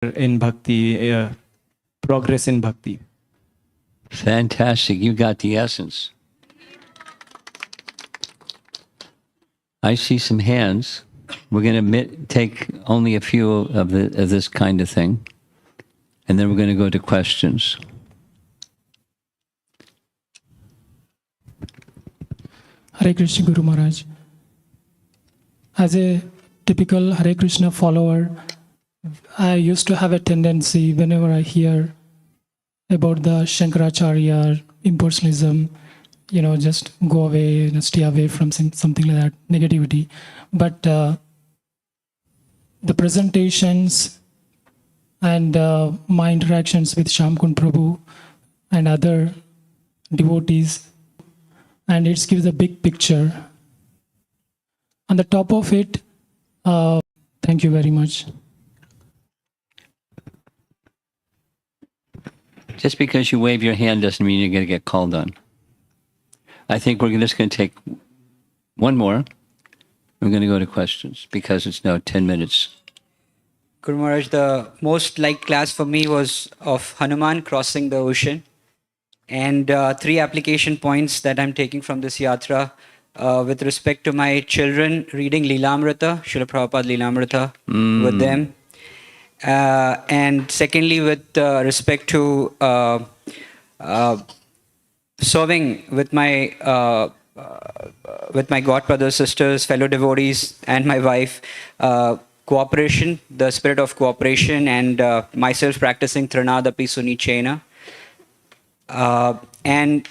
in bhakti, progress in bhakti. Fantastic. You got the essence. I see some hands. We're going to take only a few of this kind of thing, and then we're going to go to questions. Hare Krishna Guru Maharaj. As a typical Hare Krishna follower, I used to have a tendency whenever I hear about the Shankaracharya impersonalism, just go away and stay away from something like that, negativity. But the presentations and my interactions with Shamkund Prabhu and other devotees, and it gives a big picture. On the top of it, thank you very much. Just because you wave your hand doesn't mean you're going to get called on. I think we're just going to take one more. We're going to go to questions because it's now 10 minutes. Guru Maharaj, the most liked class for me was of Hanuman crossing the ocean. And 3 application points that I'm taking from this yatra with respect to my children, reading Leelamrita, Srila Prabhupada Leelamrita with them. And secondly, with respect to serving with my godbrothers, sisters, fellow devotees, and my wife, cooperation, the spirit of cooperation, and myself practicing Trinadapi Sunichena. And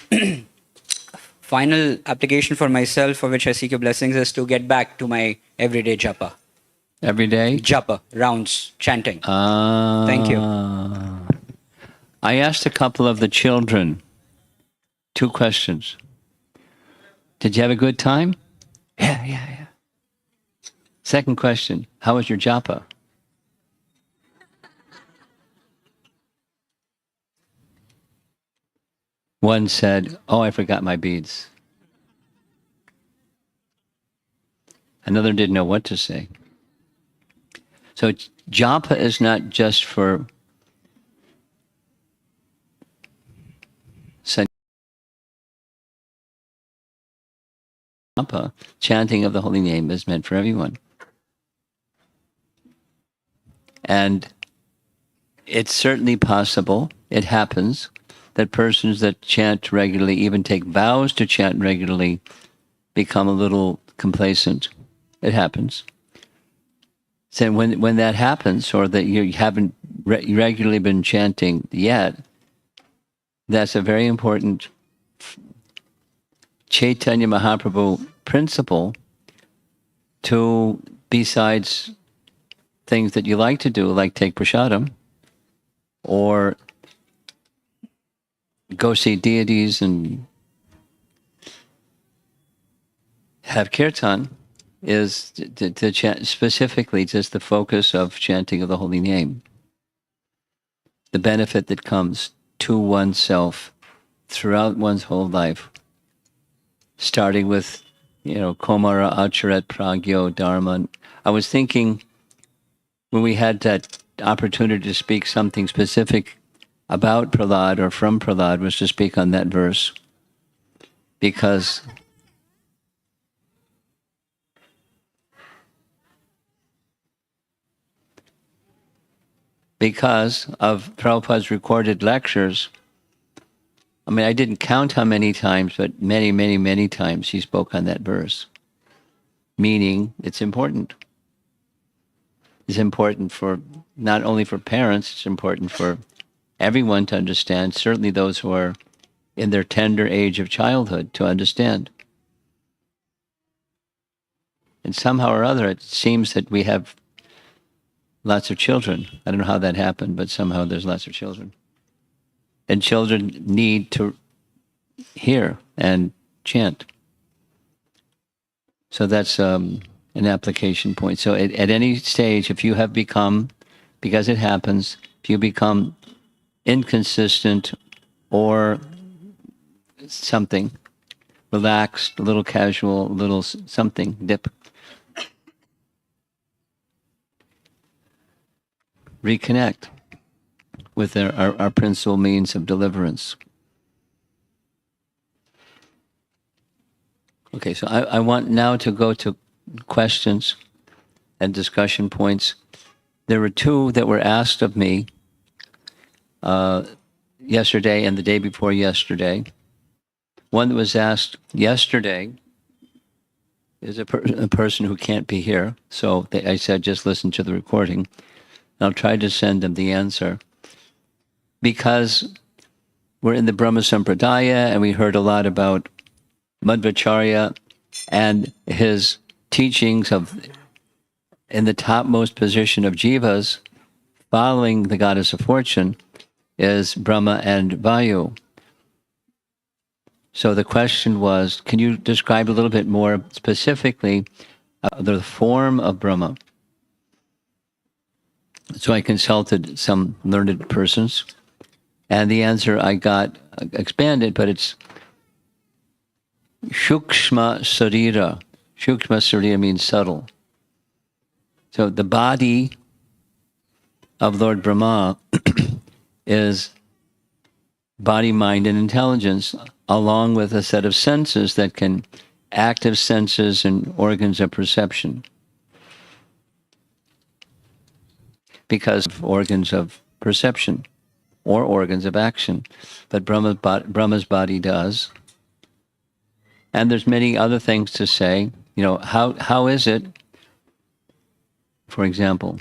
final application for myself, for which I seek your blessings, is to get back to my everyday japa. Every day? Japa, rounds, chanting. Thank you. I asked a couple of the children 2 questions. Did you have a good time? Yeah. Second question, how was your japa? One said, oh, I forgot my beads. Another didn't know what to say. So japa is not just for japa. Chanting of the holy name is meant for everyone. And it's certainly possible, it happens, that persons that chant regularly, even take vows to chant regularly, become a little complacent. It happens. So when that happens, or that you haven't regularly been chanting yet, that's a very important Chaitanya Mahaprabhu principle to, besides things that you like to do, like take prasadam, or go see deities and have kirtan, is to chant specifically just the focus of chanting of the holy name. The benefit that comes to oneself throughout one's whole life, starting with, Komara Acharat Pragyo Dharma. I was thinking when we had that opportunity to speak something specific about Prahlad or from Prahlad was to speak on that verse, because of Prabhupada's recorded lectures. I mean, I didn't count how many times, but many, many, many times he spoke on that verse, meaning it's important. It's important for not only for parents, it's important for everyone to understand, certainly those who are in their tender age of childhood to understand. And somehow or other, it seems that we have lots of children. I don't know how that happened, but somehow there's lots of children. And children need to hear and chant. So that's an application point. So at any stage, if you have become, because it happens, if you become inconsistent or something, relaxed, a little casual, a little something, dip. reconnect with our principal means of deliverance. Okay, so I want now to go to questions and discussion points. There were two that were asked of me yesterday and the day before yesterday. One that was asked yesterday is a person who can't be here, so I said just listen to the recording. I'll try to send them the answer. Because we're in the Brahma Sampradaya and we heard a lot about Madhvacharya and his teachings of in the topmost position of jivas, following the goddess of fortune, is Brahma and Vayu. So the question was, can you describe a little bit more specifically the form of Brahma? So I consulted some learned persons, and the answer I got expanded, but it's Shukshma Sarira. Shukshma Sarira means subtle. So the body of Lord Brahma is body, mind, and intelligence, along with a set of senses that can active senses and organs of perception. Because of organs of perception or organs of action. But Brahma's body does. And there's many other things to say. You know, how is it, for example,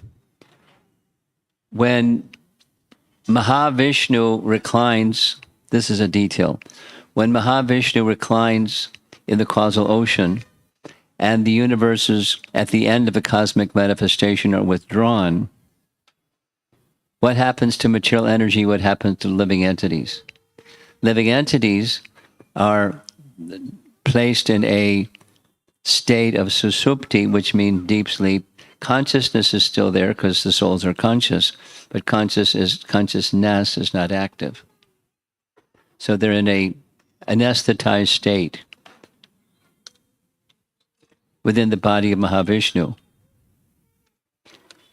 when Mahavishnu reclines, this is a detail, when Mahavishnu reclines in the causal ocean and the universes at the end of a cosmic manifestation are withdrawn, what happens to material energy? What happens to living entities? Living entities are placed in a state of susupti, which means deep sleep. Consciousness is still there because the souls are conscious, but consciousness is not active. So they're in a anesthetized state within the body of Mahavishnu.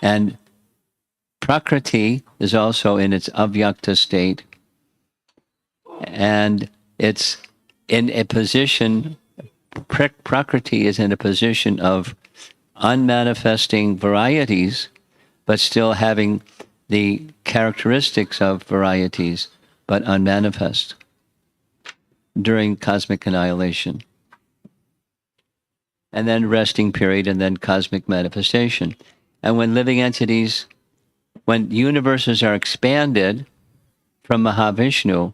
And Prakriti is also in its avyakta state, and it's in a position, Prakriti is in a position of unmanifesting varieties, but still having the characteristics of varieties, but unmanifest during cosmic annihilation. And then resting period, and then cosmic manifestation. And when living entities, when universes are expanded from Mahavishnu,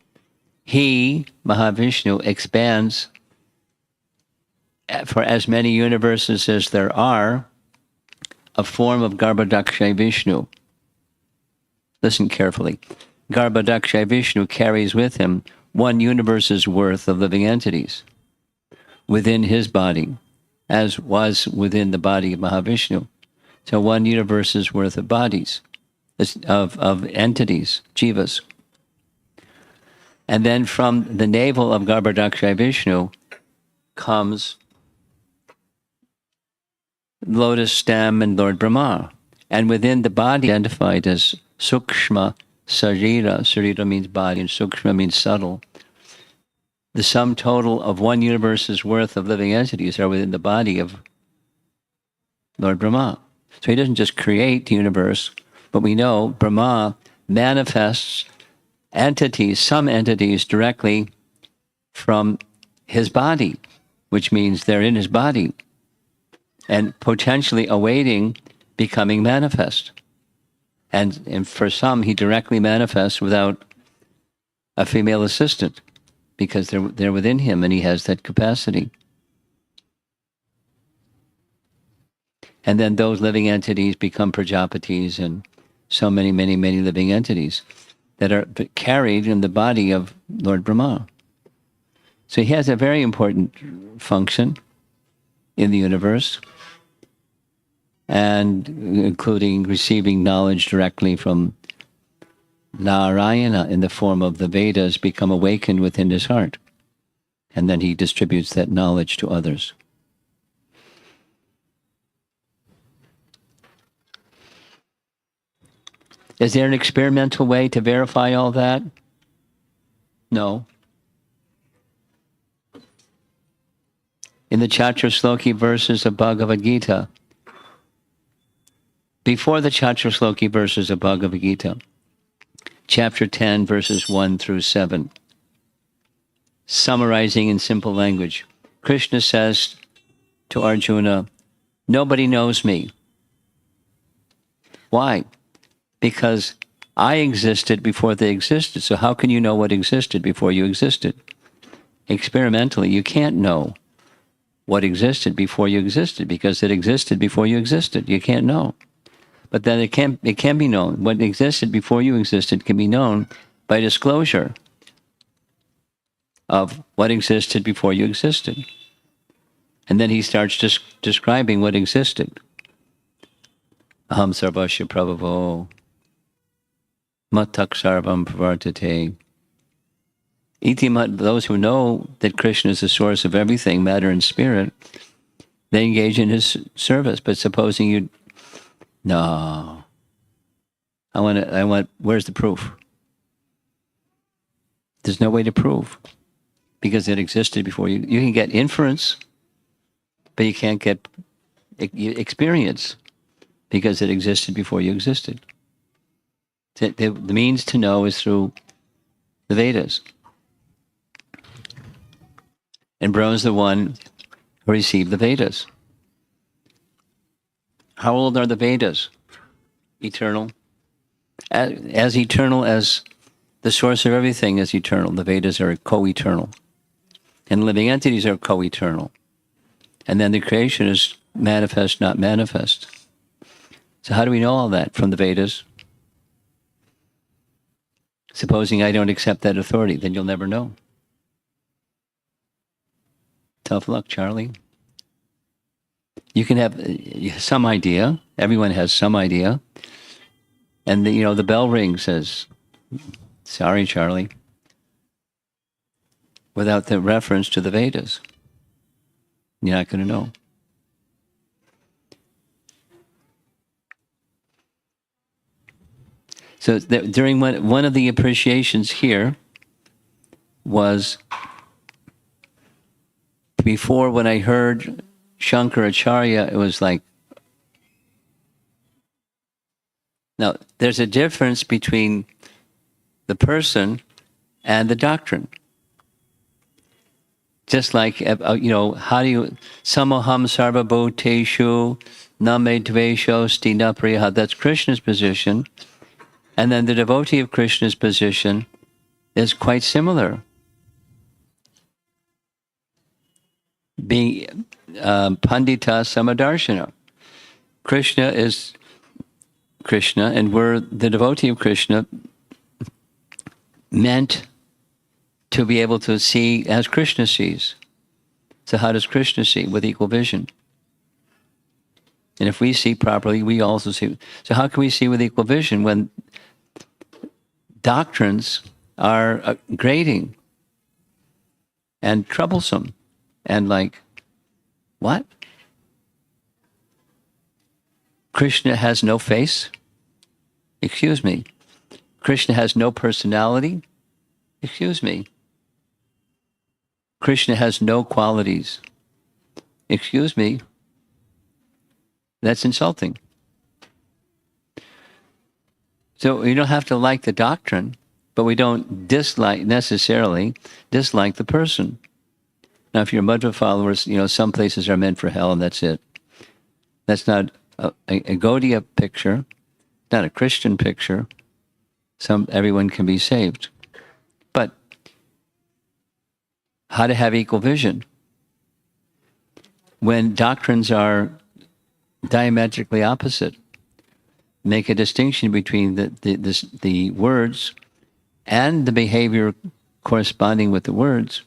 Mahavishnu, expands for as many universes as there are, a form of Garbhodakshay Vishnu. Listen carefully. Garbhodakshay Vishnu carries with him one universe's worth of living entities within his body, as was within the body of Mahavishnu. So one universe's worth of bodies, of entities, jivas. And then from the navel of Garbhodakshay Vishnu comes lotus stem and Lord Brahma. And within the body identified as Sukshma Sarira. Sarira means body and Sukshma means subtle. The sum total of one universe's worth of living entities are within the body of Lord Brahma. So he doesn't just create the universe, but we know Brahma manifests entities, some entities, directly from his body, which means they're in his body and potentially awaiting becoming manifest. And for some, he directly manifests without a female assistant because they're within him and he has that capacity. And then those living entities become Prajapatis and so many, many, many living entities that are carried in the body of Lord Brahma. So he has a very important function in the universe, and including receiving knowledge directly from Narayana in the form of the Vedas become awakened within his heart. And then he distributes that knowledge to others. Is there an experimental way to verify all that? No. In the Chaturshloki verses of Bhagavad Gita, before the Chaturshloki verses of Bhagavad Gita, chapter 10, verses 1 through 7, summarizing in simple language, Krishna says to Arjuna, nobody knows me. Why? Because I existed before they existed. So how can you know what existed before you existed? Experimentally, you can't know what existed before you existed because it existed before you existed. You can't know. But then it can be known. What existed before you existed can be known by disclosure of what existed before you existed. And then he starts describing what existed. Aham sarvasya prabhavo matak sarvam pravartate. Those who know that Krishna is the source of everything, matter and spirit, they engage in his service. But supposing you, no, where's the proof? There's no way to prove because it existed before you. You can get inference, but you can't get experience because it existed before you existed. The means to know is through the Vedas. And Brahma is the one who received the Vedas. How old are the Vedas? Eternal. As eternal as the source of everything is eternal. The Vedas are co-eternal. And living entities are co-eternal. And then the creation is manifest, not manifest. So how do we know all that? From the Vedas. Supposing I don't accept that authority, then you'll never know. Tough luck, Charlie. You can have some idea. Everyone has some idea. And the bell rings, says, sorry, Charlie. Without the reference to the Vedas. You're not going to know. So during one of the appreciations here was before when I heard Shankaracharya, it was like, now there's a difference between the person and the doctrine. Just like, how do you, samoham sarva bhuteshu name dvesho stina priya, that's Krishna's position. And then the devotee of Krishna's position is quite similar. Being pandita samadarshana. Krishna is Krishna, and we're the devotee of Krishna meant to be able to see as Krishna sees. So how does Krishna see? With equal vision. And if we see properly, we also see. So how can we see with equal vision when doctrines are grating and troublesome and like, what? Krishna has no face? Excuse me. Krishna has no personality? Excuse me. Krishna has no qualities? Excuse me. That's insulting. So we don't have to like the doctrine, but we don't necessarily dislike the person. Now, if you're Madhva followers, some places are meant for hell, and that's it. That's not a Gaudiya picture, not a Christian picture. Everyone can be saved. But how to have equal vision? When doctrines are diametrically opposite, make a distinction between the words and the behavior corresponding with the words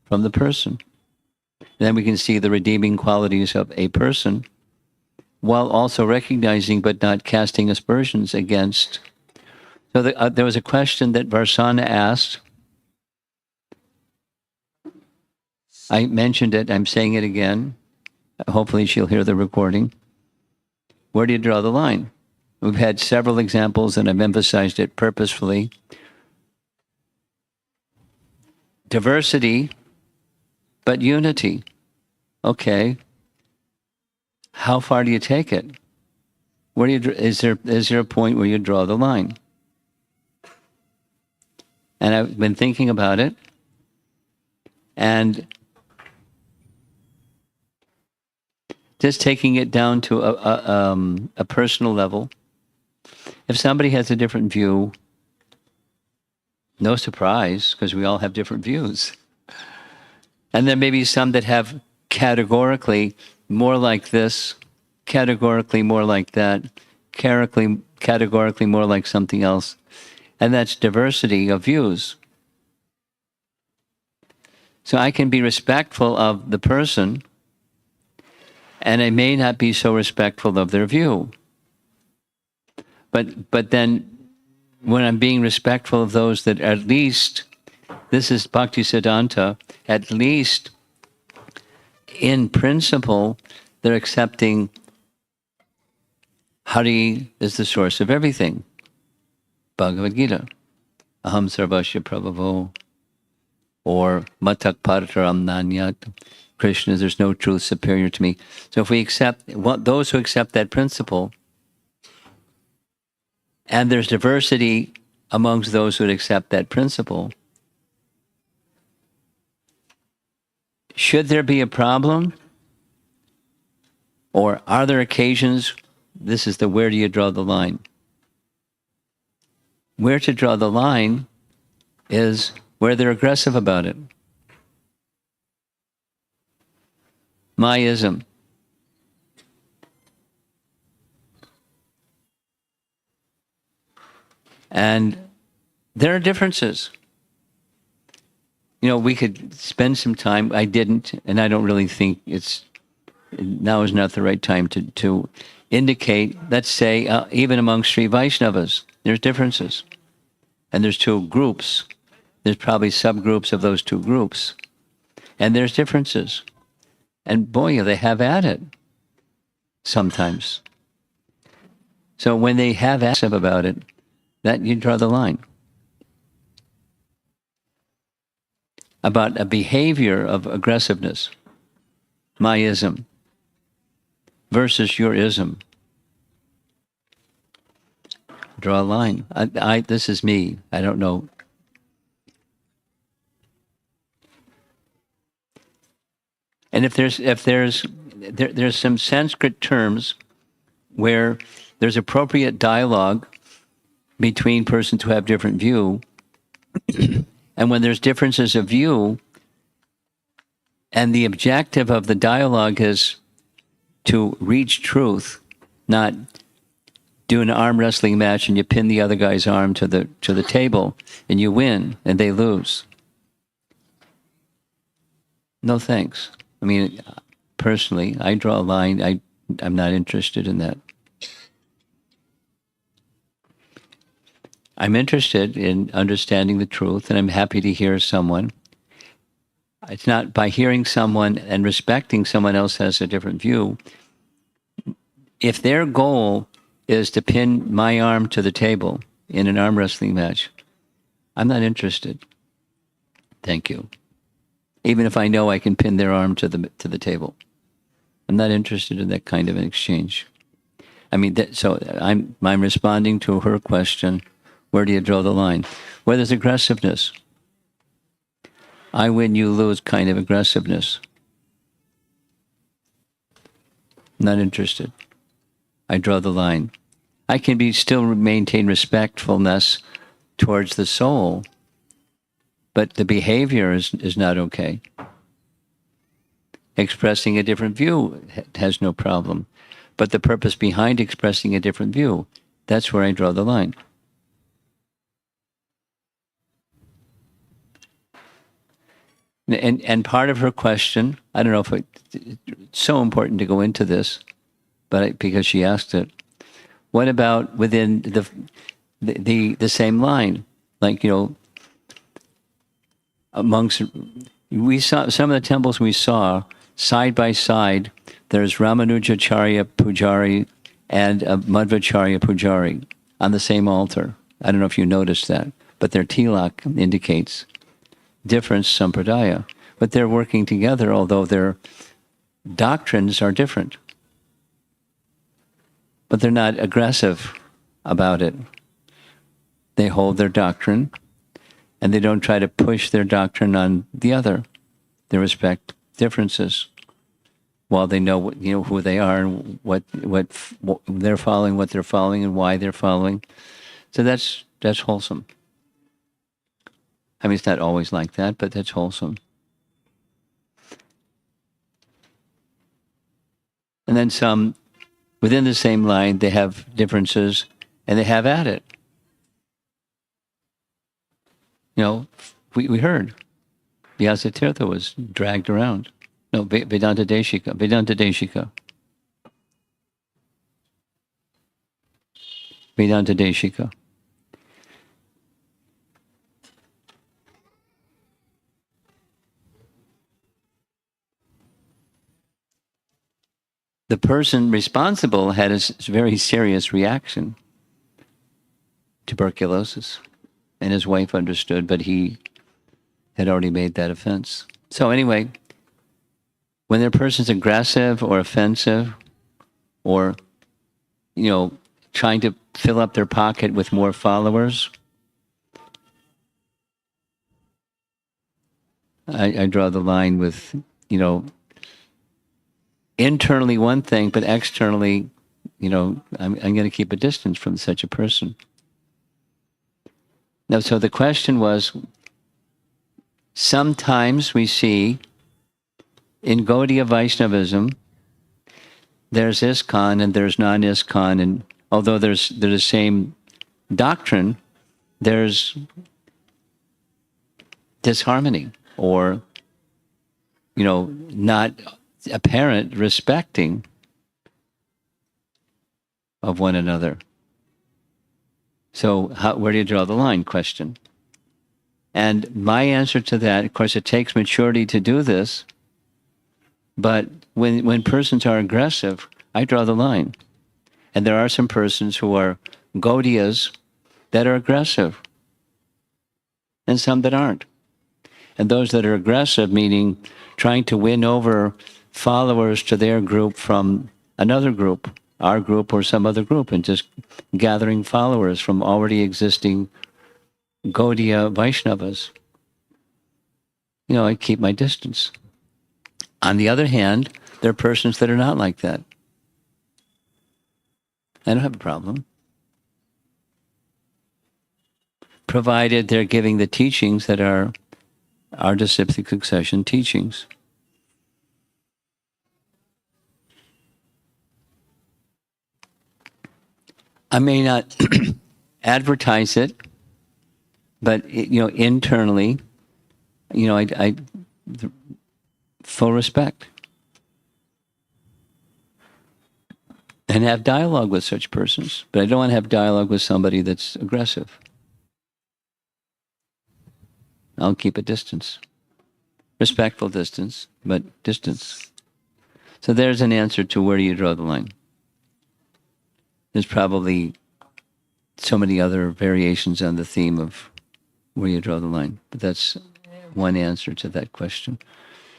from the person. Then we can see the redeeming qualities of a person while also recognizing but not casting aspersions against. So there was a question that Varsana asked. I mentioned it, I'm saying it again. Hopefully she'll hear the recording. Where do you draw the line? We've had several examples, and I've emphasized it purposefully. Diversity, but unity. Okay. How far do you take it? Where do you, is there a point where you draw the line? And I've been thinking about it, and just taking it down to a personal level. If somebody has a different view, no surprise, because we all have different views. And there may be some that have categorically more like this, categorically more like that, categorically more like something else. And that's diversity of views. So I can be respectful of the person, and I may not be so respectful of their view. But then when I'm being respectful of those that at least, this is Bhakti Siddhanta, at least in principle, they're accepting Hari is the source of everything. Bhagavad Gita. Aham sarvasya prabhavo. Or matak parataram nanyat. Krishna, there's no truth superior to me. So if we accept, those who accept that principle, and there's diversity amongst those who would accept that principle, should there be a problem? Or are there occasions, this is the where do you draw the line? Where to draw the line is where they're aggressive about it. Mayism. And there are differences. You know, we could spend some time, I didn't, and I don't really think now is not the right time to indicate, let's say, even among Sri Vaishnavas, there's differences. And there's two groups. There's probably subgroups of those two groups. And there's differences. And boy, they have at it sometimes. So when they have asked about it, that you draw the line. About a behavior of aggressiveness, myism, versus your ism. Draw a line. This is me. I don't know. And if there's some Sanskrit terms where there's appropriate dialogue between persons who have different view, and when there's differences of view, and the objective of the dialogue is to reach truth, not do an arm wrestling match and you pin the other guy's arm to the table and you win and they lose. No thanks. I mean, personally, I draw a line. I'm not interested in that. I'm interested in understanding the truth, and I'm happy to hear someone. It's not by hearing someone and respecting someone else has a different view. If their goal is to pin my arm to the table in an arm wrestling match, I'm not interested. Thank you. Even if I know I can pin their arm to the table, I'm not interested in that kind of an exchange. I mean, so I'm responding to her question. Where do you draw the line? Where there's aggressiveness, I win, you lose kind of aggressiveness. Not interested. I draw the line. I can still maintain respectfulness towards the soul, but the behavior is not okay. Expressing a different view has no problem, but the purpose behind expressing a different view, that's where I draw the line. And part of her question, I don't know if it's so important to go into this, but because she asked it, what about within the same line? Like, you know, amongst, we saw some of the temples we saw side by side, there's Ramanujacharya Pujari and a Madhvacharya Pujari on the same altar. I don't know if you noticed that, but their tilak indicates different sampradaya. But they're working together, although their doctrines are different. But they're not aggressive about it. They hold their doctrine, and they don't try to push their doctrine on the other. They respect differences, while they know who they are and what they're following, what they're following, and why they're following. So that's wholesome. I mean, it's not always like that, but that's wholesome. And then some, within the same line, they have differences, and they have at it. We heard Vyasatirtha was dragged around. No, Vedanta Deshika. Vedanta Deshika. Vedanta Deshika. The person responsible had a very serious reaction, tuberculosis, and his wife understood, but he had already made that offense. So anyway, when a person's aggressive or offensive, or trying to fill up their pocket with more followers, I draw the line with internally one thing, but externally, I'm going to keep a distance from such a person. Now, so the question was, sometimes we see in Gaudiya Vaishnavism, there's ISKCON and there's non-ISKCON, and although they're the same doctrine, there's disharmony or, not apparent respecting of one another. So where do you draw the line? Question. And my answer to that, of course, it takes maturity to do this, but when persons are aggressive, I draw the line. And there are some persons who are Gaudiyas that are aggressive, and some that aren't. And those that are aggressive, meaning trying to win over followers to their group from another group, our group or some other group, and just gathering followers from already existing Gaudiya Vaishnavas. I keep my distance. On the other hand, there are persons that are not like that. I don't have a problem, provided they're giving the teachings that are our disciplic succession teachings. I may not advertise it, but internally, I full respect and have dialogue with such persons. But I don't want to have dialogue with somebody that's aggressive. I'll keep a distance, respectful distance, but distance. So there's an answer to where do you draw the line. There's probably so many other variations on the theme of where you draw the line. But that's one answer to that question.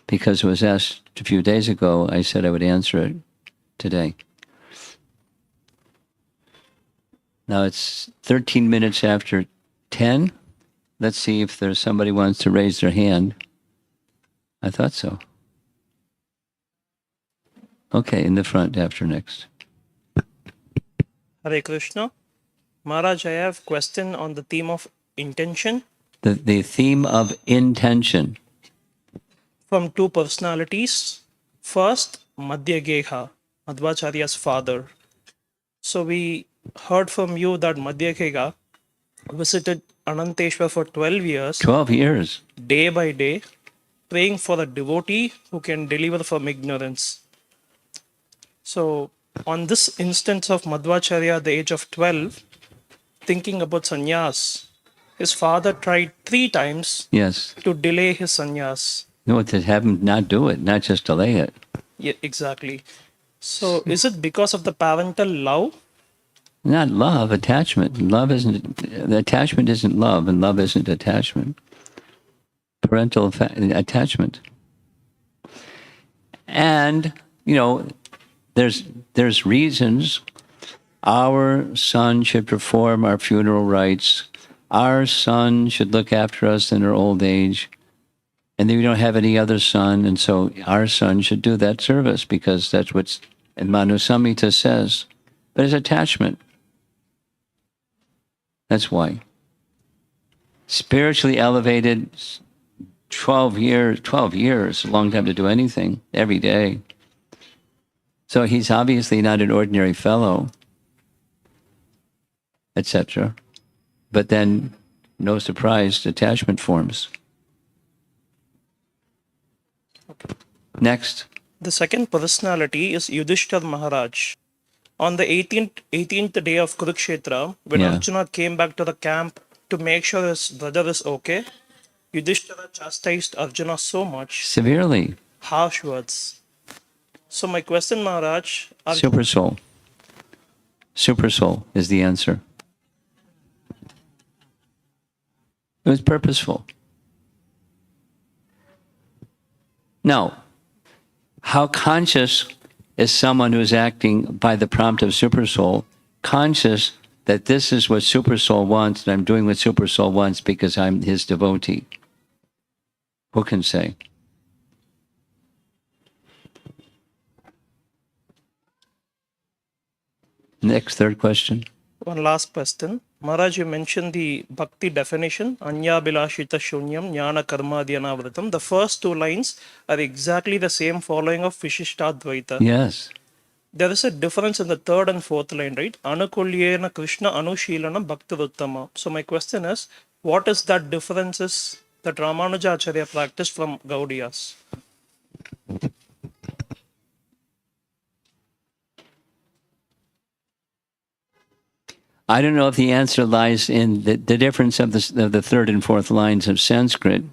Because it was asked a few days ago, I said I would answer it today. Now it's 13 minutes after 10. Let's see if there's somebody who wants to raise their hand. I thought so. Okay, in the front after next. Hare Krishna. Maharaj, I have a question on the theme of intention. The theme of intention. From two personalities. First, Madhyageha, Madhvacharya's father. So we heard from you that Madhyageha visited Ananteshwar for 12 years. 12 years. Day by day, praying for a devotee who can deliver from ignorance. So, on this instance of Madhvacharya at the age of 12, thinking about sannyas, his father tried 3 times Yes. to delay his sannyas. No, to have him not do it, not just delay it. Yeah, exactly. So is it because of the parental love? Not love, attachment. Attachment isn't love, and love isn't attachment. Parental attachment. And, there's reasons our son should perform our funeral rites. Our son should look after us in our old age. And then we don't have any other son, and so our son should do that service because that's what Manu Samhita says. But it's attachment. That's why. Spiritually elevated, 12 years, a long time to do anything, every day. So he's obviously not an ordinary fellow, etc. But then, no surprise, attachment forms. Next. The second personality is Yudhishthir Maharaj. On the 18th day of Kurukshetra, when Yeah. Arjuna came back to the camp to make sure his brother is okay, Yudhishthira chastised Arjuna so much, Severely. harsh words. So my question, Maharaj, Super soul. Super soul is the answer. It was purposeful. Now, how conscious is someone who is acting by the prompt of super soul, conscious that this is what super soul wants, and I'm doing what super soul wants because I'm his devotee? Who can say? Next, third question. one last question. Maharaj, you mentioned the bhakti definition, Anya Bilashita Shunyam Jnana Karma Dhyanavritam. The first two lines are exactly the same following of Vishishtadvaita. Yes. There is a difference in the third and fourth line, right? Anukulyena Krishna Anushilana Bhaktiruttama. So my question is, what is that differences that Ramanuja Acharya practiced from Gaudiyas? I don't know if the answer lies in the difference of the third and fourth lines of Sanskrit.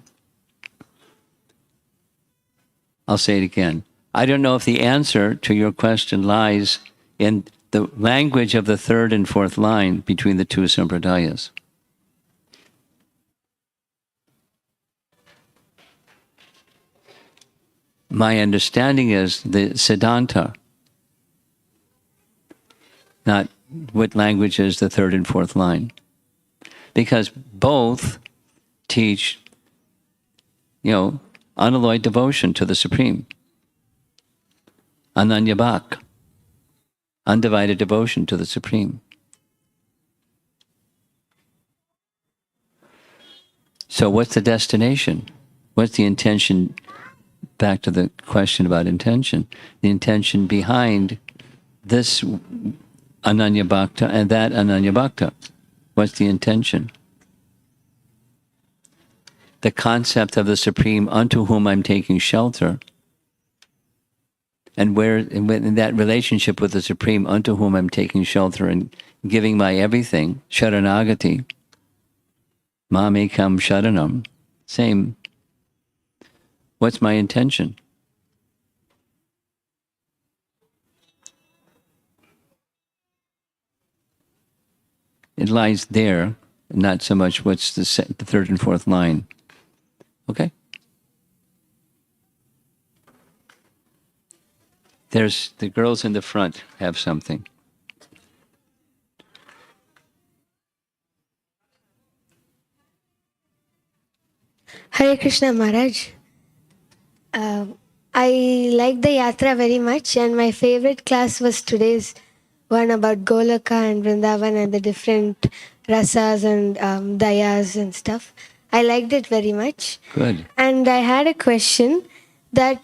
I'll say it again. I don't know if the answer to your question lies in the language of the third and fourth line between the two sampradayas. My understanding is the Siddhanta, not what language is the third and fourth line. Because both teach, unalloyed devotion to the Supreme. Ananya Bhak, undivided devotion to the Supreme. So what's the destination? What's the intention? Back to the question about intention. The intention behind this Ananya Bhakta and that Ananya Bhakta. What's the intention? The concept of the Supreme unto whom I'm taking shelter. And where in that relationship with the Supreme unto whom I'm taking shelter and giving my everything, Sharanagati, Mamekam Sharanam, same. What's my intention? It lies there, not so much what's the third and fourth line. Okay? There's the girls in the front have something. Hare Krishna Maharaj. I like the Yatra very much, and my favorite class was today's one about Golaka and Vrindavan and the different rasas and dayas and stuff. I liked it very much. Good. And I had a question that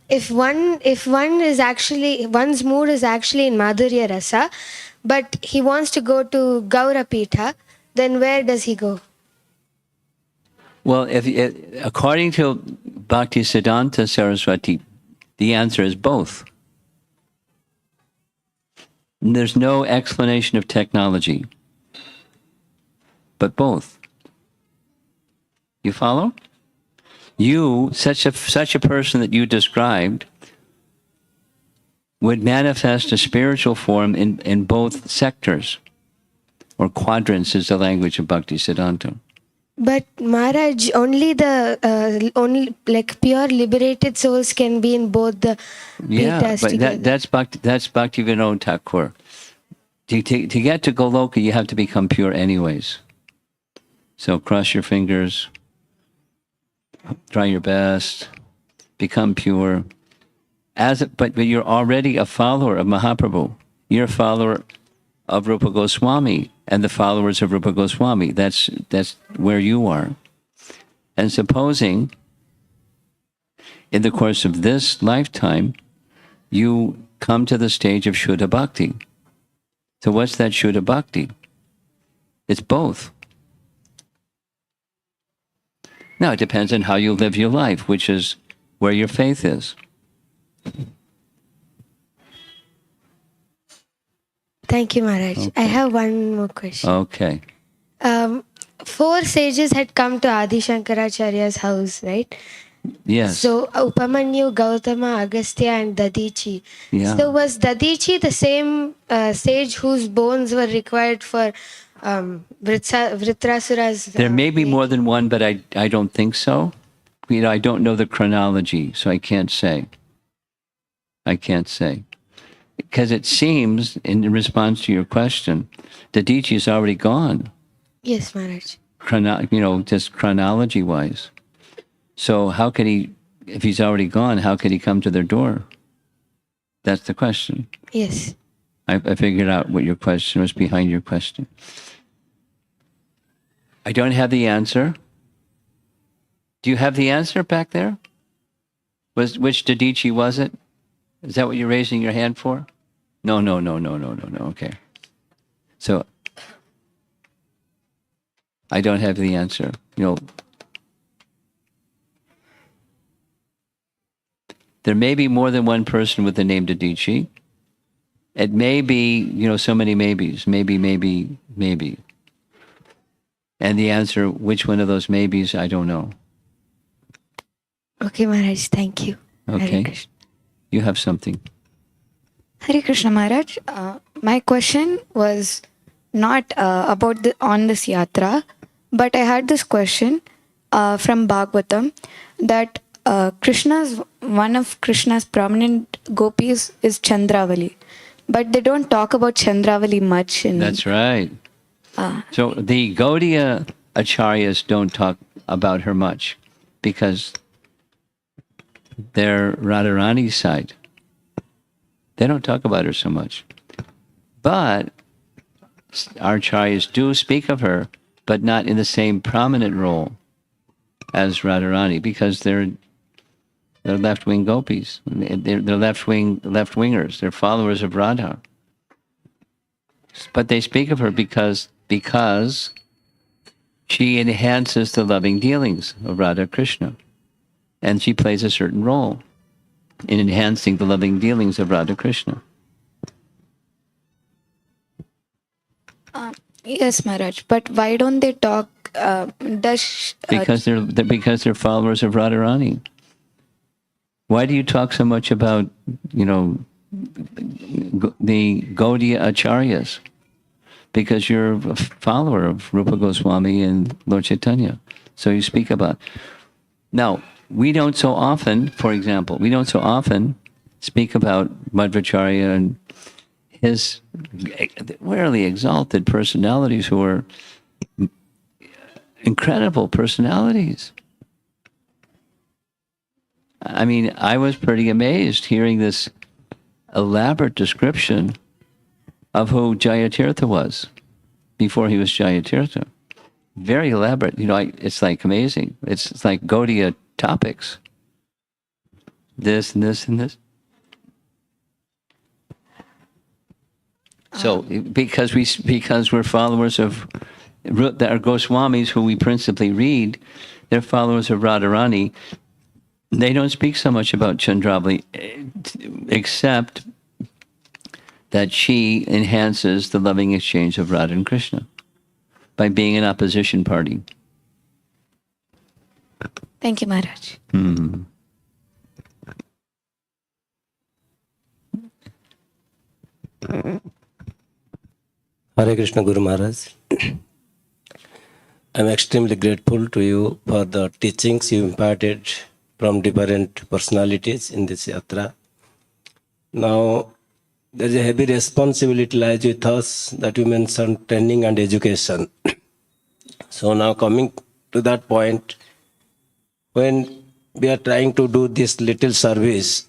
if one is actually, one's mood is actually in Madhurya Rasa, but he wants to go to Gaurapitha, then where does he go? Well, according to Bhaktisiddhanta Saraswati, the answer is both. And there's no explanation of technology, but both. You follow? You, such a person that you described, would manifest a spiritual form in both sectors, or quadrants is the language of Bhakti Siddhanta. But Maharaj, only the only like pure liberated souls can be in both the Yeah, Pitas but together. that's Bhakti Vinod Thakur. To get to Goloka, you have to become pure anyways. So cross your fingers, try your best, become pure. But you're already a follower of Mahaprabhu. You're a follower of Rupa Goswami and the followers of Rupa Goswami. That's where you are. And supposing in the course of this lifetime, you come to the stage of Shuddha Bhakti. So what's that Shuddha Bhakti? It's both. Now, it depends on how you live your life, which is where your faith is. Thank you, Maharaj. I have one more question. Okay. 4 sages had come to Adi Shankaracharya's house, right? Yes. So Upamanyu, Gautama, Agastya, and Dadichi. Yeah. So was Dadichi the same sage whose bones were required for Vritrasura's? There may be more than one, but I don't think so. I don't know the chronology, so I can't say. Because it seems, in response to your question, Dadichi is already gone. Yes, Maharaj. Just chronology-wise. So how could he, if he's already gone, how could he come to their door? That's the question. Yes. I figured out what your question was behind your question. I don't have the answer. Do you have the answer back there? Which Dadichi was it? Is that what you're raising your hand for? No. Okay. So I don't have the answer. There may be more than one person with the name Dadichi. It may be, so many maybes. Maybe. And the answer, which one of those maybes, I don't know. Okay, Maharaj. Thank you. Okay. Hare Krishna. You have something. Hare Krishna Maharaj. My question was not about on this yatra, but I had this question from Bhagavatam that one of Krishna's prominent gopis is Chandravali, but they don't talk about Chandravali much. That's right. So the Gaudiya acharyas don't talk about her much because they're Radharani's side. They don't talk about her so much. But our acharyas do speak of her, but not in the same prominent role as Radharani, because they're left-wing gopis. They're left-wingers. They're followers of Radha. But they speak of her because she enhances the loving dealings of Radha Krishna. And she plays a certain role in enhancing the loving dealings of Radha Krishna. Yes, Maharaj. But why don't they talk? Because they're followers of Radharani. Why do you talk so much about the Gaudiya acharyas? Because you're a follower of Rupa Goswami and Lord Chaitanya, so you speak about. Now, we don't so often speak about Madhvacharya and his rarely exalted personalities, who are incredible personalities. I mean, I was pretty amazed hearing this elaborate description of who Jayatirtha was before he was Jayatirtha. Very elaborate. It's like amazing. It's like Gaudiya topics. This and this and this. So because we're followers of that are Goswamis, who we principally read, they're followers of Radharani. They don't speak so much about Chandravali, except that she enhances the loving exchange of Radha and Krishna by being an opposition party. Thank you, Maharaj. Hare Krishna Guru Maharaj. I'm extremely grateful to you for the teachings you imparted from different personalities in this yatra. Now, there's a heavy responsibility lies with us that you mentioned training and education. So now coming to that point, when we are trying to do this little service,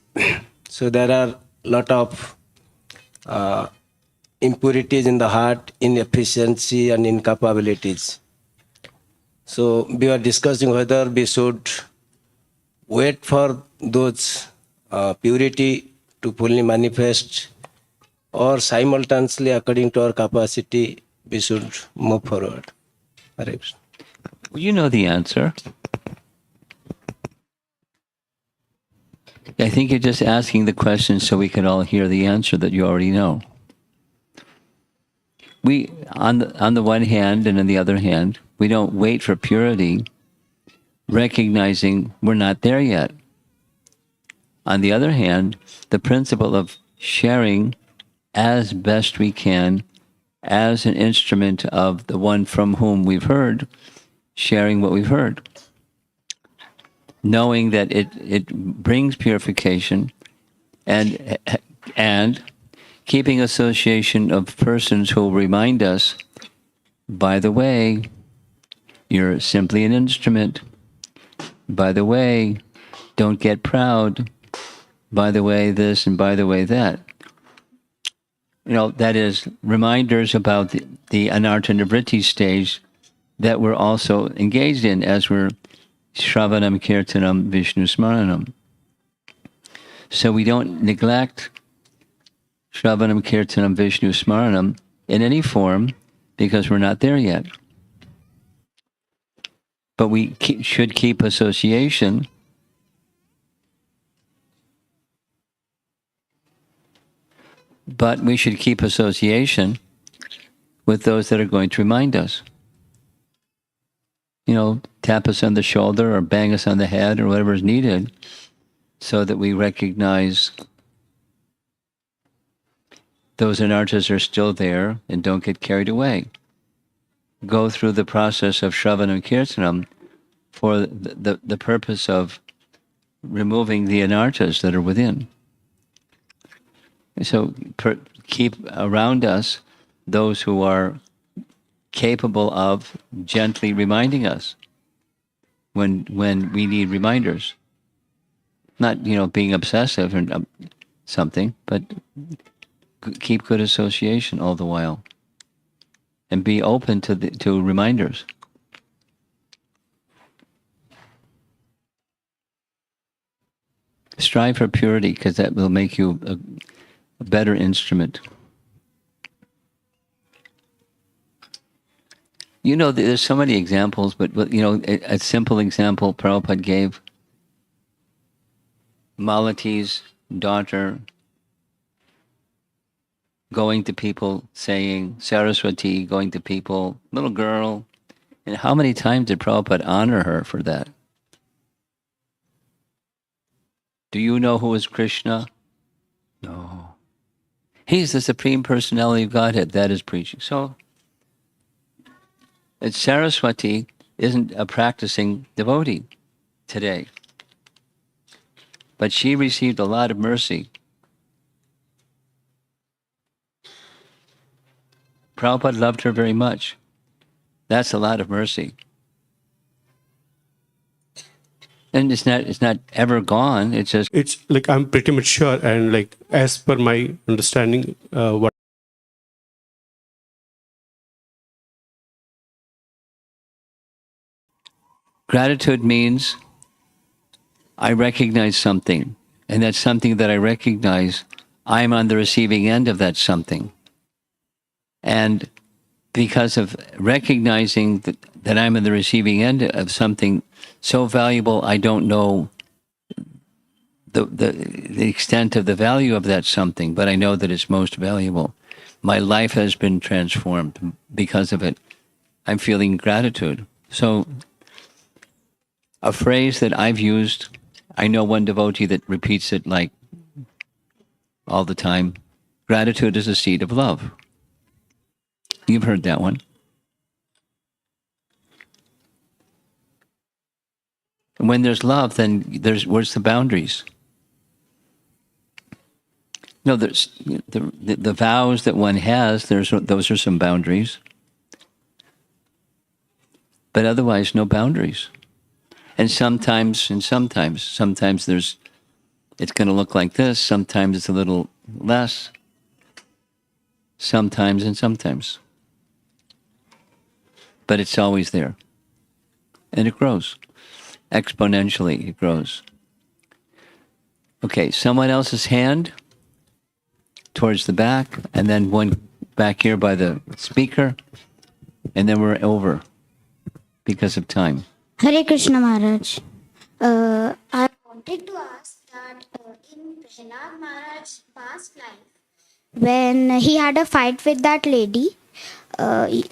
so there are a lot of impurities in the heart, inefficiency and incapabilities. So we are discussing whether we should wait for those purity to fully manifest, or simultaneously, according to our capacity, we should move forward. Hare Krishna. Well, you know the answer. I think you're just asking the question so we can all hear the answer that you already know. We, on the one hand, and on the other hand, we don't wait for purity, recognizing we're not there yet. On the other hand, the principle of sharing as best we can as an instrument of the one from whom we've heard, sharing what we've heard, knowing that it brings purification, and keeping association of persons who will remind us, by the way, you're simply an instrument. By the way, don't get proud. By the way, this, and by the way, that. You know, that is reminders about the anartha nivritti stage that we're also engaged in as we're Shravanam Kirtanam Vishnu Smaranam. So we don't neglect Shravanam Kirtanam Vishnu Smaranam in any form because we're not there yet. But we should keep association. But we should keep association with those that are going to remind us. You know, tap us on the shoulder or bang us on the head or whatever is needed so that we recognize those anarthas are still there and don't get carried away. Go through the process of Shravanam Kirtanam for the purpose of removing the anarthas that are within. So keep around us those who are capable of gently reminding us when we need reminders. Not, you know, being obsessive and something, but keep good association all the while, and be open to reminders. Strive for purity, because that will make you a better instrument. You know, there's so many examples, but you know, a simple example Prabhupada gave. Malati's daughter going to people saying, Saraswati going to people, little girl. And how many times did Prabhupada honor her for that? Do you know who is Krishna? No. He's the Supreme Personality of Godhead. That is preaching. So, Saraswati isn't a practicing devotee today. But she received a lot of mercy. Prabhupada loved her very much. That's a lot of mercy. And it's not ever gone. It's just... It's like I'm pretty much sure, and like as per my understanding, what Gratitude means I recognize something, and that's something that I recognize, I'm on the receiving end of that something. And because of recognizing that I'm on the receiving end of something so valuable, I don't know the extent of the value of that something, but I know that it's most valuable. My life has been transformed because of it. I'm feeling gratitude. So a phrase that I've used, I know one devotee that repeats it like all the time. Gratitude is a seed of love. You've heard that one. And when there's love, then where's the boundaries? No, there's the vows that one has. Those are some boundaries, but otherwise, no boundaries. And sometimes there's. It's going to look like this. Sometimes it's a little less. Sometimes and sometimes, but it's always there, and it grows exponentially. It grows. Okay, someone else's hand towards the back, and then one back here by the speaker, and then we're over because of time. Hare Krishna Maharaj. I wanted to ask that in Prahlad Maharaj's past life, when he had a fight with that lady, he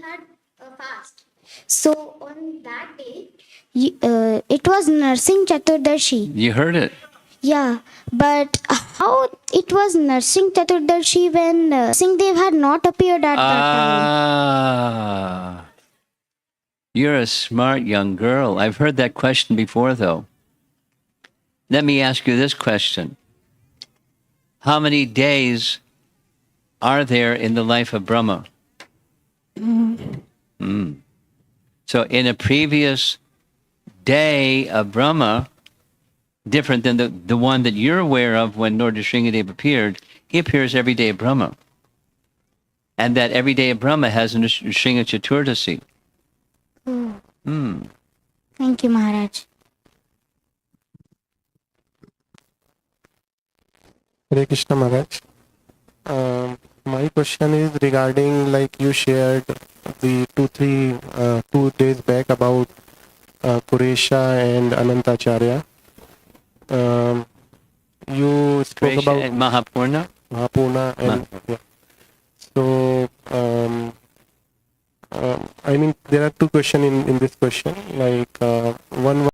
had a fast. So on that day, it was Narsing Chaturdashi. You heard it. Yeah, but how it was Narsing Chaturdashi when Singdev had not appeared at that time? Ah, you're a smart young girl. I've heard that question before, though. Let me ask you this question. How many days are there in the life of Brahma? So in a previous day of Brahma, different than the one that you're aware of when Lord Sringadev appeared, he appears every day of Brahma. And that every day of Brahma has a Sringa Chaturdasi. Thank you, Maharaj. Hare Krishna Maharaj. My question is regarding, like you shared the 2 days back about Kuresha and Anantacharya. You spoke Krisha about and Mahapurna. Mahapurna and yeah. So I mean there are two questions in this question. Like one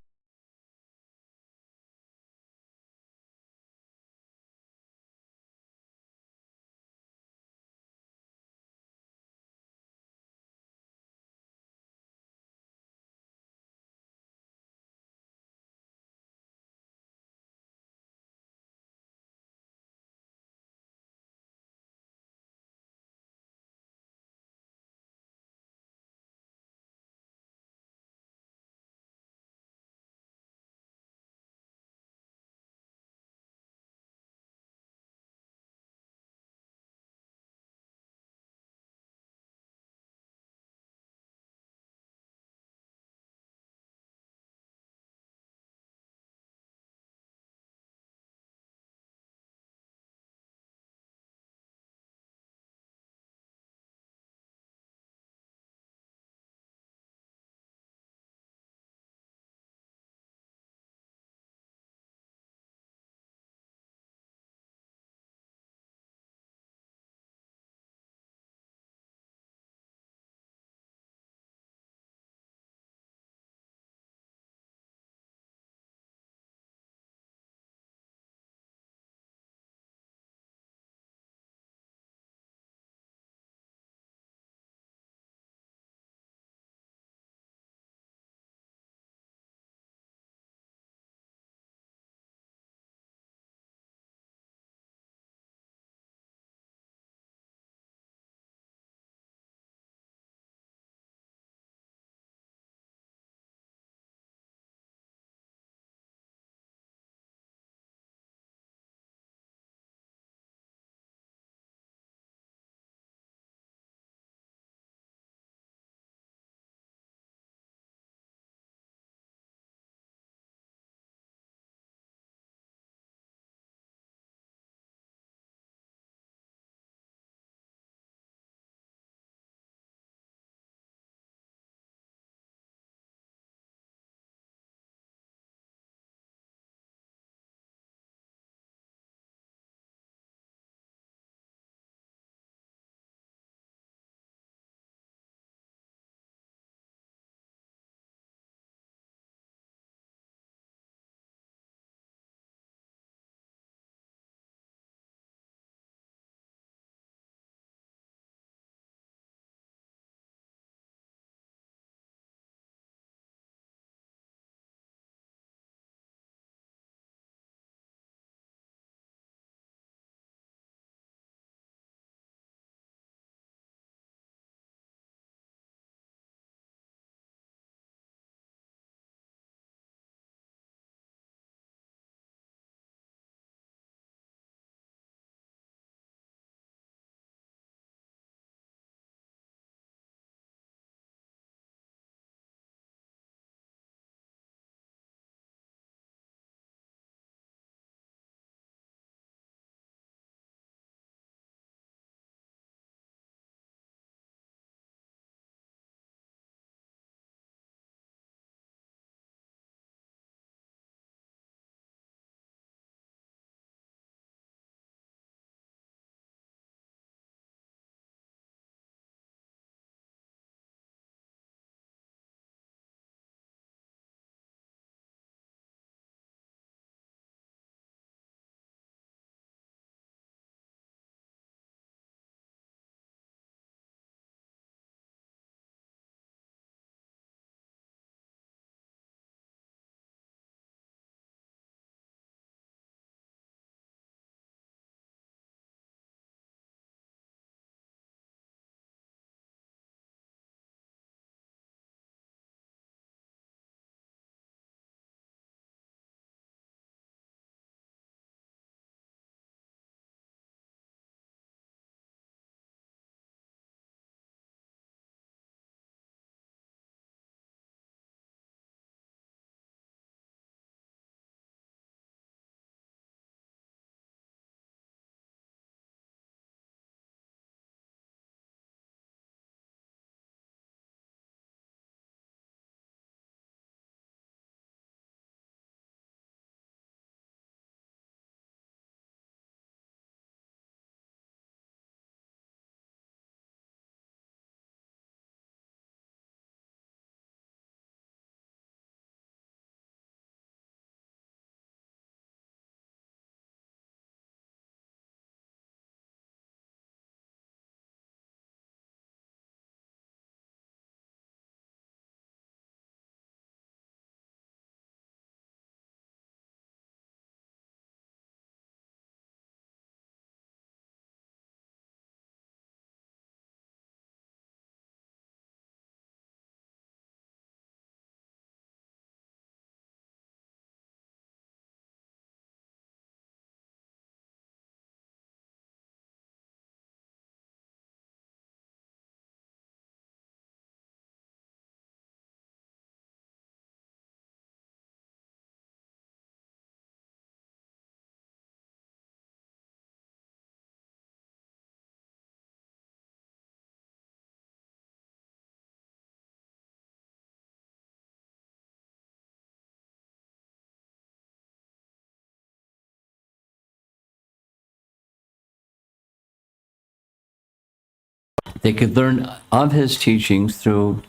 They could learn of his teachings through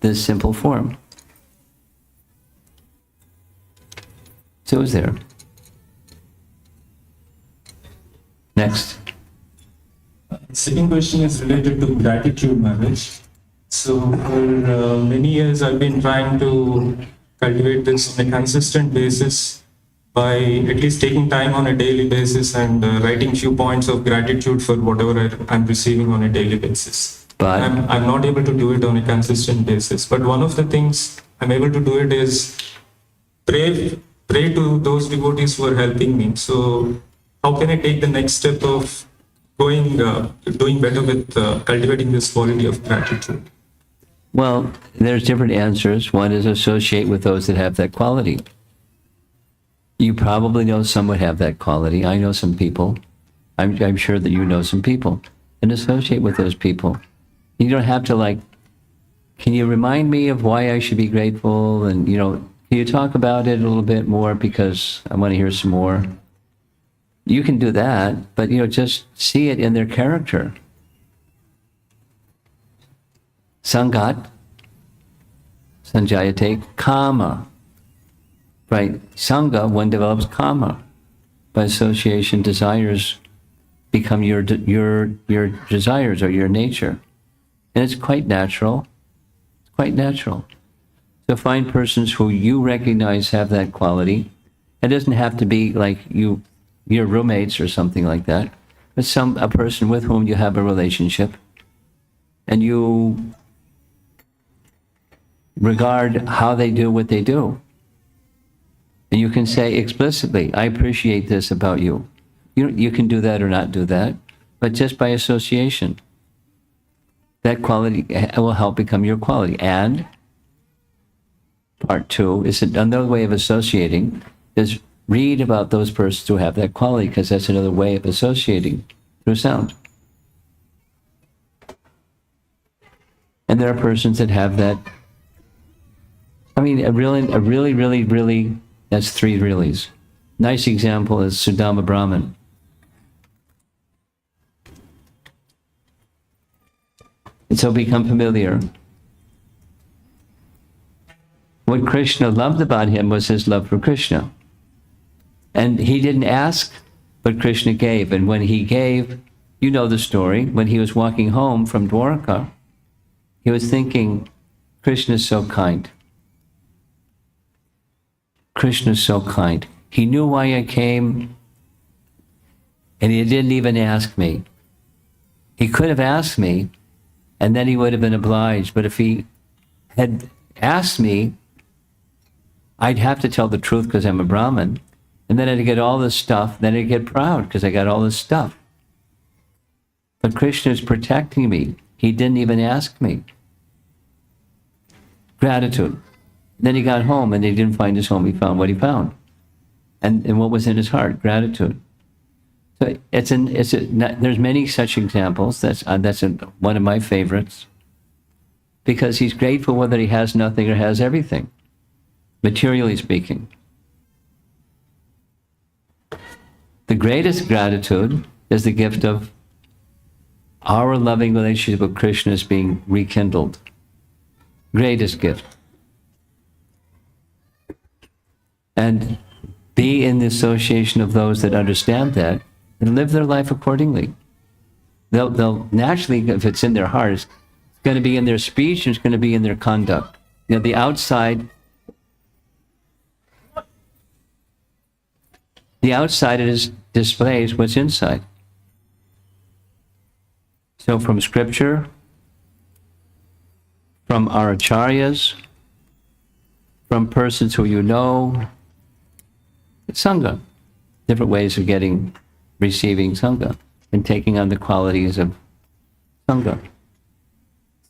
this simple form. So is there. Next. Second question is related to gratitude, Maharaj. So for many years, I've been trying to cultivate this on a consistent basis by at least taking time on a daily basis and writing few points of gratitude for whatever I'm receiving on a daily basis. But I'm not able to do it on a consistent basis. But one of the things I'm able to do it is pray to those devotees who are helping me. So how can I take the next step of doing better with cultivating this quality of gratitude? well, there's different answers. One is associate with those that have that quality. You probably know some would have that quality. I know some people. I'm sure that you know some people. And associate with those people. You don't have to like, can you remind me of why I should be grateful? And, you know, can you talk about it a little bit more because I want to hear some more? You can do that, but, you know, just see it in their character. Sangat, sanjayate kama. Right? Sangha, one develops kama. By association, desires become your desires or your nature. And it's quite natural. It's quite natural. So find persons who you recognize have that quality. It doesn't have to be like your roommates or something like that, but a person with whom you have a relationship and you regard how they do what they do. And you can say explicitly, I appreciate this about you. You can do that or not do that, but just by association, that quality will help become your quality. And part two is another way of associating is read about those persons who have that quality, because that's another way of associating through sound. And there are persons that have that. I mean, a really, that's three reallys. Nice example is Sudama Brahman. And so become familiar. What Krishna loved about him was his love for Krishna. And he didn't ask, but Krishna gave. And when he gave, you know the story, when he was walking home from Dwarka, he was thinking, Krishna is so kind. Krishna is so kind. He knew why I came, and he didn't even ask me. He could have asked me, and then he would have been obliged. But if he had asked me, I'd have to tell the truth because I'm a Brahmin. And then I'd get all this stuff. Then I'd get proud because I got all this stuff. But Krishna is protecting me. He didn't even ask me. Gratitude. Then he got home and he didn't find his home. He found what he found. And what was in his heart? Gratitude. So there's many such examples. That's one of my favorites. Because he's grateful whether he has nothing or has everything, materially speaking. The greatest gratitude is the gift of our loving relationship with Krishna is being rekindled. Greatest gift. And be in the association of those that understand that and live their life accordingly. They'll naturally, if it's in their heart, it's going to be in their speech and it's going to be in their conduct. You know, the outside displays what's inside. So from scripture, from our acharyas, from persons who you know, Sangha, different ways of receiving Sangha and taking on the qualities of Sangha.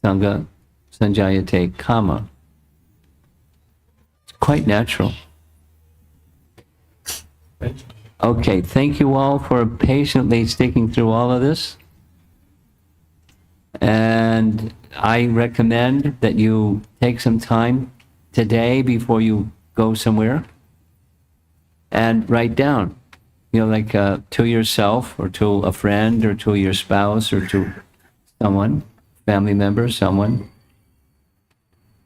Sangha, sanjayate kama. It's quite natural. Okay, thank you all for patiently sticking through all of this. And I recommend that you take some time today before you go somewhere and write down, like to yourself or to a friend or to your spouse or to someone, family member, someone,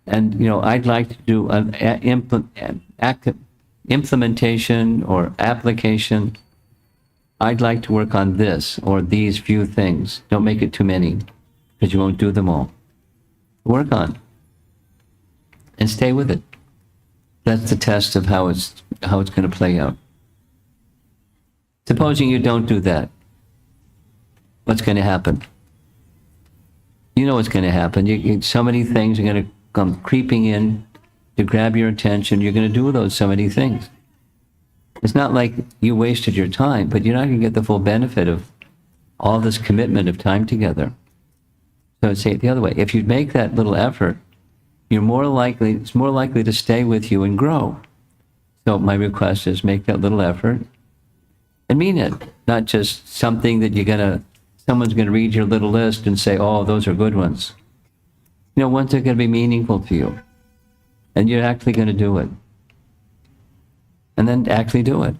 and I'd like to do an implementation or application. I'd like to work on this or these few things. Don't make it too many, because you won't do them all. Work on and stay with it. That's the test of how it's going to play out. Supposing you don't do that, what's going to happen? You know what's going to happen. So many things are going to come creeping in to grab your attention. You're going to do so many things. It's not like you wasted your time, but you're not going to get the full benefit of all this commitment of time together. So I'd say it the other way. If you make that little effort, it's more likely to stay with you and grow. So my request is make that little effort and mean it. Not just something that someone's going to read your little list and say, oh, those are good ones. Ones that are going to be meaningful to you. And you're actually going to do it. And then actually do it.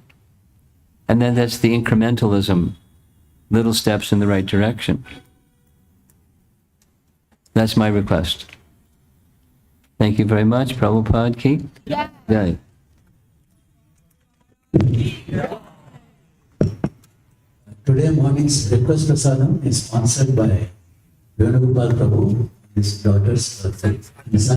And then that's the incrementalism, little steps in the right direction. That's my request. Thank you very much. Prabhupada ki? Yeah. Jai. Today morning's breakfast prasadam is sponsored by Venugopal Prabhu, his daughter's